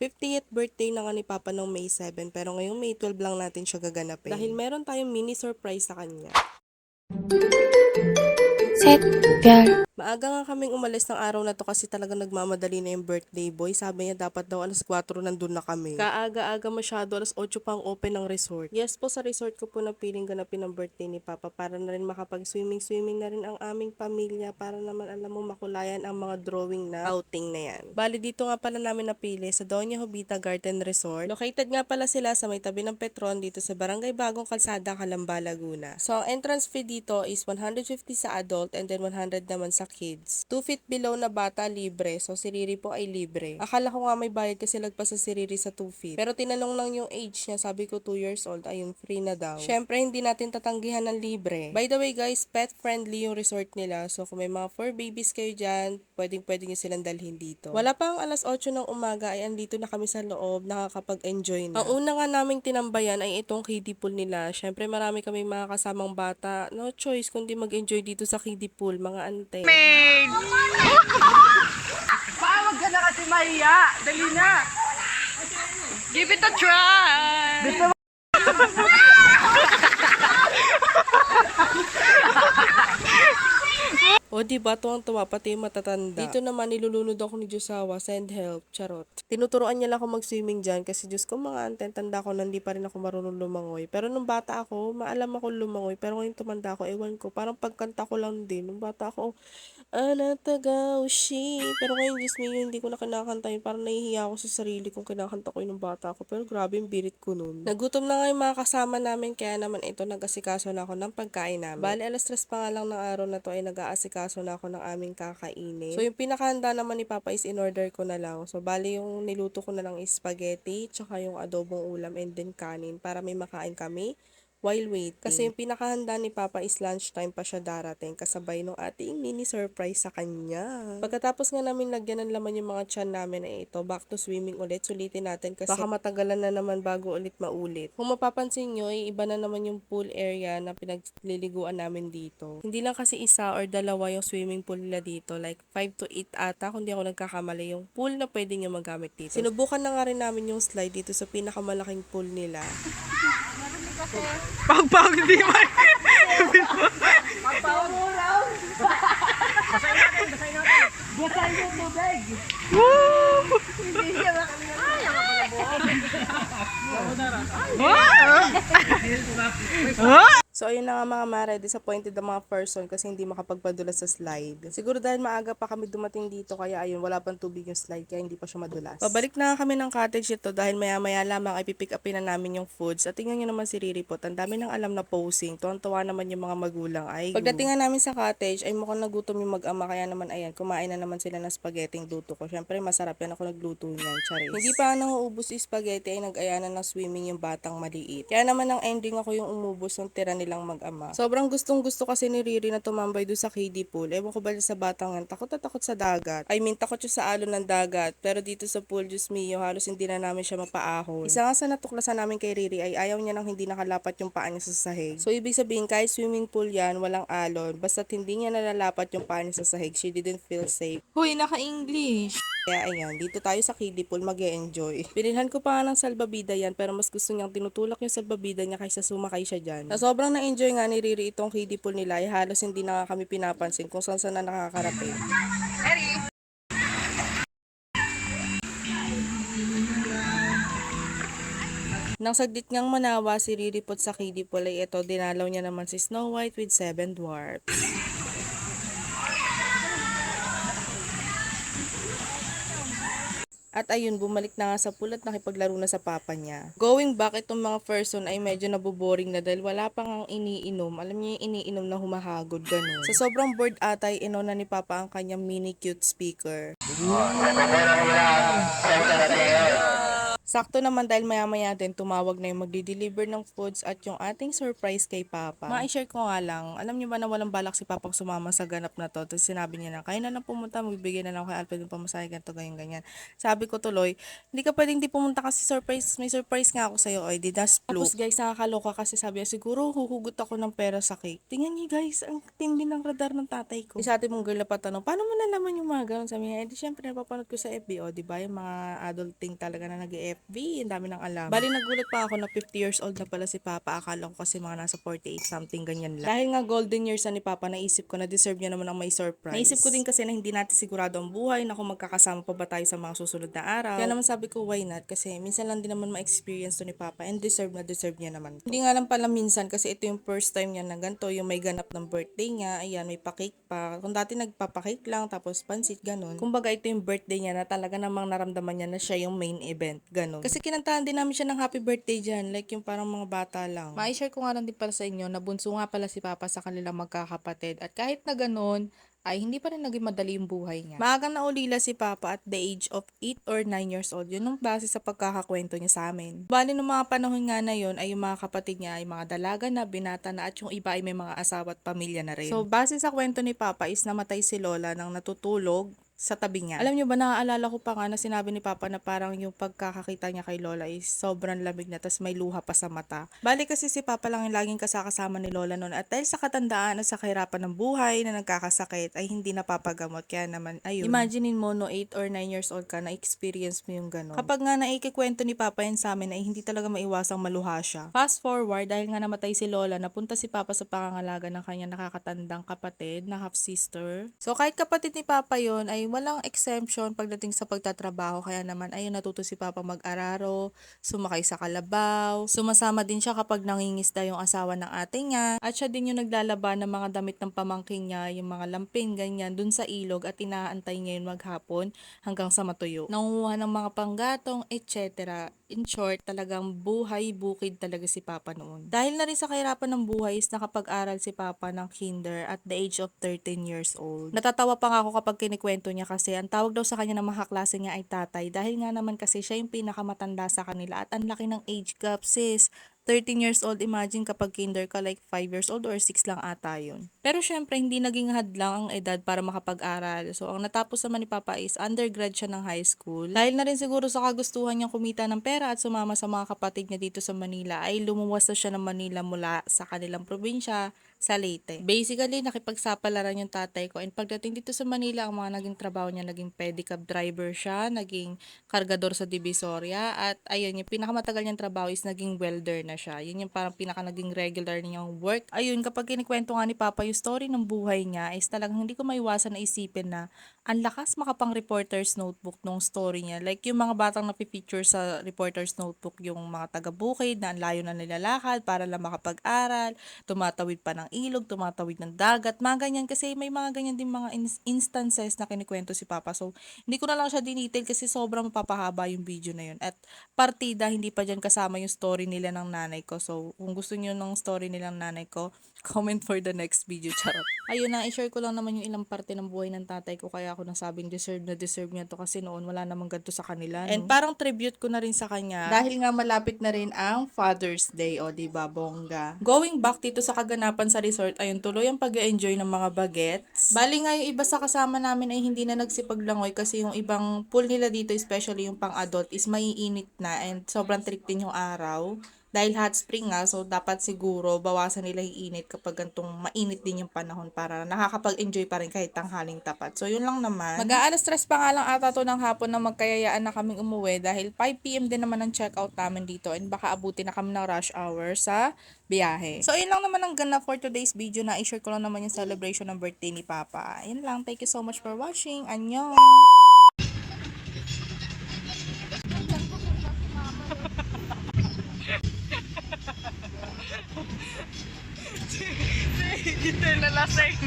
50th birthday na nga ni Papa noong May 7 pero ngayong May 12 lang natin siya gaganapin. Dahil meron tayong mini surprise sa kanya. 셋, 별, Maaga nga kaming umalis ng araw na to kasi talagang nagmamadali na yung birthday boy. Sabi niya dapat daw alas 4 nandun na kami. Kaaga-aga masyado, alas 8 pa ang open ng resort. Yes po, sa resort ko po na piling ganapin ang birthday ni Papa para na rin makapag-swimming na rin ang aming pamilya para naman alam mo makulayan ang mga drawing na outing na yan. Bali dito nga pala namin napili sa Doña Jovita Garden Resort. Located nga pala sila sa may tabi ng Petron dito sa Barangay Bagong Kalsada, Calamba, Laguna. So ang entrance fee dito is 150 sa adult and then 100 naman sa kids. 2 feet below na bata libre. So si Riri po ay libre. Akala ko nga may bayad kasi lagpas sa si Riri sa 2 feet. Pero tinanong lang yung age niya, sabi ko 2 years old, ayun free na daw. Syempre hindi natin tatanggihan ng libre. By the way guys, pet friendly yung resort nila. So kung may mga fur babies kayo dyan, pwedeng nyo silang dalhin dito. Wala pa ang alas 8 ng umaga ay andito na kami sa loob, nakakapag-enjoy na. Ang una nga naming tinambayan ay itong kiddie pool nila. Syempre marami kami mga kasamang bata. No choice kundi mag-enjoy dito sa kiddie pool, mga ante. Wag ka na kasi mahiya. Dali na. Give it a try. O diba, tuwang-tuwa pati yung matatanda. Dito naman nilulunod ako ni Josawa, send help, charot. Tinuturoan niya lang ako mag-swimming dyan kasi Diyos ko mga ante, tanda ko na hindi pa rin ako marunong lumangoy. Pero nung bata ako, maalam ako lumangoy. Pero ngayon tumanda ako, ewan ko, parang pagkanta ko lang din. Nung bata ako, Anatagaushi. Pero ngayon, Diyos me, hindi ko na kinakanta yun. Parang nahihiya ako sa sarili kung kinakanta ko yun nung bata ako. Pero grabe yung birit ko nun. Nagutom na nga yung mga kasama namin, kaya naman ito, nag-asikaso na ako ng pagkain namin. Bali, alas 3 pa nga lang ng araw na to ay nag-aasikaso na ako ng aming kakainin. So, yung pinakahanda naman ni Papa is in-order ko na lang. So, bali, yung niluto ko na lang is spaghetti, tsaka yung adobong ulam, and then kanin para may makain kami while waiting. Kasi yung pinakahanda ni Papa is lunchtime pa siya darating kasabay nung ating mini surprise sa kanya. Pagkatapos nga namin lagyan ng laman yung mga tiyan namin ay ito, back to swimming ulit. Sulitin natin kasi baka matagalan na naman bago ulit maulit. Kung mapapansin nyo, ay iba na naman yung pool area na pinagliliguan namin dito. Hindi lang kasi isa or dalawa yung swimming pool nila dito. Like 5 to 8 ata, kung di ako nagkakamali yung pool na pwede nyo magamit dito. Sinubukan na nga rin namin yung slide dito sa pinakamalaking pool nila. Pag hindi man. Basahin yung tubig. Woo! Hindi siya So, ayun na nga mga mare, disappointed ang mga person kasi hindi makapagpadulas sa slide. Siguro dahil maaga pa kami dumating dito, kaya ayun, wala pang tubig yung slide, kaya hindi pa siya madulas. Pabalik na nga kami ng cottage ito dahil maya-maya lamang ay pipick upin na namin yung foods. At tingnan nyo naman si Riri po, ang dami ng alam na posing. Tuwan-tuwa naman yung mga magulang. Ay, pagdating nga namin sa cottage, ay mukhang nagutom yung mag-ama, kaya naman ayan, kumain na naman sila ng spaghetti luto ko. Syempre, masarap yan, ako nagluto niyan, charis. Hindi pa nauubos yung spaghetti, ay nag-aya na ng swimming yung batang maliit. Kaya naman ang ending ako yung umubos ng tira nilang mag-ama. Sobrang gustong-gusto kasi ni Riri na tumambay doon sa kiddie pool. Ewan ko ba sa batang yan, takot na takot sa dagat. I mean, takot siya sa alon ng dagat. Pero dito sa pool, Diyos mio, halos hindi na namin siya mapaahon. Isa nga sa natuklasan namin kay Riri ay ayaw niya nang hindi nakalapat yung paa niya sa sahig. So, ibig sabihin, kahit swimming pool yan, walang alon. Basta't hindi niya nalalapat yung paa niya sa sahig, she didn't feel safe. Huy, naka-English. Kaya ayan, dito tayo sa kiddie pool mag-e-enjoy. Binilhan ko pa nga ng salbabida yan pero mas gusto niyang tinutulak yung salbabida niya kaysa sumakay siya dyan. Na sobrang na-enjoy nga ni Riri itong kiddie pool nila ay halos hindi na kami pinapansin kung saan saan na nakakarating. Nang saglit ngang manawa si Riri po sa kiddie pool ay ito, dinalaw niya naman si Snow White with 7 dwarfs. At ayun, bumalik na nga sa pool at nakipaglaro na sa papa niya. Going back, itong mga person ay medyo naboboring na dahil wala pang ang iniinom. Alam niyo yung iniinom na humahagod, ganun. Sa sobrang bored atay, inuna ni papa ang kanyang mini cute speaker. Sakto naman dahil maya-maya din tumawag na yung magdi-deliver ng foods at yung ating surprise kay Papa. Ma-share ko nga lang, alam niyo ba na walang balak si Papang sumama sa ganap na to? Tapos sinabi niya na, kaya na lang pumunta, magbibigay na lang kay Alfred ng pamasahe, ganito, ganyan. Sabi ko tuloy, hindi ka pwedeng di pumunta kasi surprise, may surprise nga ako sa'yo, oy, di das fluke. Tapos guys, nakakaloka kasi sabi niya, siguro huhugot ako ng pera sa cake. Tingnan niyo guys, ang tindi ng radar ng tatay ko. Isa ating mong girl na patanong, paano mo nalaman yung mga ganun? Sabi niya, di syempre napapanood ko sa FB, di ba? Yung mga adulting talaga na nag-FB, ang dami ng alam. Bali, nagulat pa ako na 50 years old na pala si Papa. Akala ko kasi mga nasa 48 something ganyan lang. Dahil nga golden years na ni Papa, naisip ko na deserve niya naman ang may surprise. Naisip ko din kasi na hindi natin sigurado ang buhay, na kung magkakasama pa ba tayo sa mga susunod na araw. Kaya naman sabi ko, why not? Kasi minsan lang din naman ma-experience to ni Papa and deserve na deserve niya naman to. Hindi nga lang pala minsan kasi ito yung first time niya na ganito, yung may ganap ng birthday niya. Ayan, may pa-cake pa. Kung dati nagpapakake lang, tapos pansit, ganun. Kumbaga, ito yung birthday niya na talaga namang naramdaman niya na siya yung main event, ganun. Kasi kinantahan din namin siya ng happy birthday dyan, like yung parang mga bata lang. Ma-share ko nga lang din pala sa inyo na bunso nga pala si Papa sa kanilang magkakapatid. At kahit na ganun, ay hindi pa rin naging madali yung buhay niya. Maagang naulila si Papa at the age of 8 or 9 years old. Yun ang base sa pagkakakwento niya sa amin. Bali nung mga panahon nga na yun ay yung mga kapatid niya ay mga dalaga na, binata na, at yung iba ay may mga asawa at pamilya na rin. So base sa kwento ni Papa is namatay si Lola nang natutulog sa tabi niya. Alam niyo ba, naaalala ko pa nga na sinabi ni Papa na parang yung pagkakakita niya kay Lola is sobrang lamig na, tas may luha pa sa mata. Bali kasi si Papa lang yung laging kasama ni Lola noon, at dahil sa katandaan at sa kahirapan ng buhay na nagkakasakit ay hindi napapagamot. Kaya naman, ayun. Imaginein mo no, 8 or 9 years old ka, na-experience mo yung ganun. Kapag nga naikikwento ni Papa yan sa amin ay hindi talaga maiwasang maluha siya. Fast forward, dahil nga namatay si Lola, napunta si Papa sa pangangalaga ng kanyang nakakatandang kapatid na half sister. So kahit kapatid ni Papa yon ay walang exemption pagdating sa pagtatrabaho, kaya naman ayun, natuto si Papa mag-araro, sumakay sa kalabaw, sumasama din siya kapag nangingisda yung asawa ng ate niya, at siya din yung naglalaba ng mga damit ng pamangking niya, yung mga lampin, ganyan, dun sa ilog, at inaantay niya yun maghapon hanggang sa matuyo. Nangunguha ng mga panggatong, etc. In short, talagang buhay bukid talaga si Papa noon. Dahil na rin sa kahirapan ng buhay is nakapag-aral si Papa ng kinder at the age of 13 years old. Natatawa pa nga ako kapag kinikwento niya kasi ang tawag daw sa kanya ng mga kaklase niya ay tatay, dahil nga naman kasi siya yung pinakamatanda sa kanila at ang laki ng age gap, sis. 13 years old, imagine kapag kinder ka, like 5 years old or 6 lang ata yun. Pero syempre, hindi naging hadlang ang edad para makapag-aral. So, ang natapos naman ni Papa is undergrad siya ng high school. Dahil na rin siguro sa kagustuhan niyang kumita ng pera at sumama sa mga kapatid niya dito sa Manila, ay lumuwas na siya ng Manila mula sa kanilang probinsya sa Leyte. Basically, nakipagsapalaran yung tatay ko, and pagdating dito sa Manila, ang mga naging trabaho niya, naging pedicab driver siya, naging kargador sa Divisoria, at ayun, yung pinakamatagal niyang trabaho is naging welder na siya. Yun yung parang pinaka naging regular niyang work. Ayun, kapag kinikwento nga ni Papa yung story ng buhay niya, is talagang hindi ko maiwasan na isipin na ang lakas makapang reporter's notebook nung story niya. Like yung mga batang napipicture sa reporter's notebook, yung mga taga-bukid na ang layo na nilalakad para lang makapag-aral, tumatawid pa ng ilog, tumatawid ng dagat, mga ganyan. Kasi may mga ganyan din mga instances na kinikwento si Papa. So, hindi ko na lang siya dinitil kasi sobrang mapapahaba yung video na yun. At partida, hindi pa dyan kasama yung story nila ng nanay ko. So, kung gusto niyo ng story nila ng nanay ko, comment for the next video, charot. Ayun na, i-share ko lang naman yung ilang parte ng buhay ng tatay ko, kaya ako nasabing deserve na deserve niya to kasi noon wala namang ganito sa kanila. No? And parang tribute ko na rin sa kanya dahil nga malapit na rin ang Father's Day, o diba, bongga. Going back dito sa kaganapan sa resort, ayun, tuloy ang pag-enjoy ng mga bagets. Bali nga yung iba sa kasama namin ay hindi na nagsipaglangoy kasi yung ibang pool nila dito, especially yung pang-adult, is maiinit na and sobrang trick din yung araw. Dahil hot spring nga, so dapat siguro bawasan nila yung init kapag gantong mainit din yung panahon para nakakapag-enjoy pa rin kahit tanghaling tapat. So yun lang naman. Mag-aalas stress pa nga lang ata to ng hapon na magkayayaan na kaming umuwi dahil 5 PM din naman ang check-out namin dito and baka abutin na kami ng rush hour sa biyahe. So yun lang naman ang ganda for today's video, na i-share ko lang naman yung celebration ng birthday ni Papa. Yun lang, thank you so much for watching. Annyeong! Dito na lasing.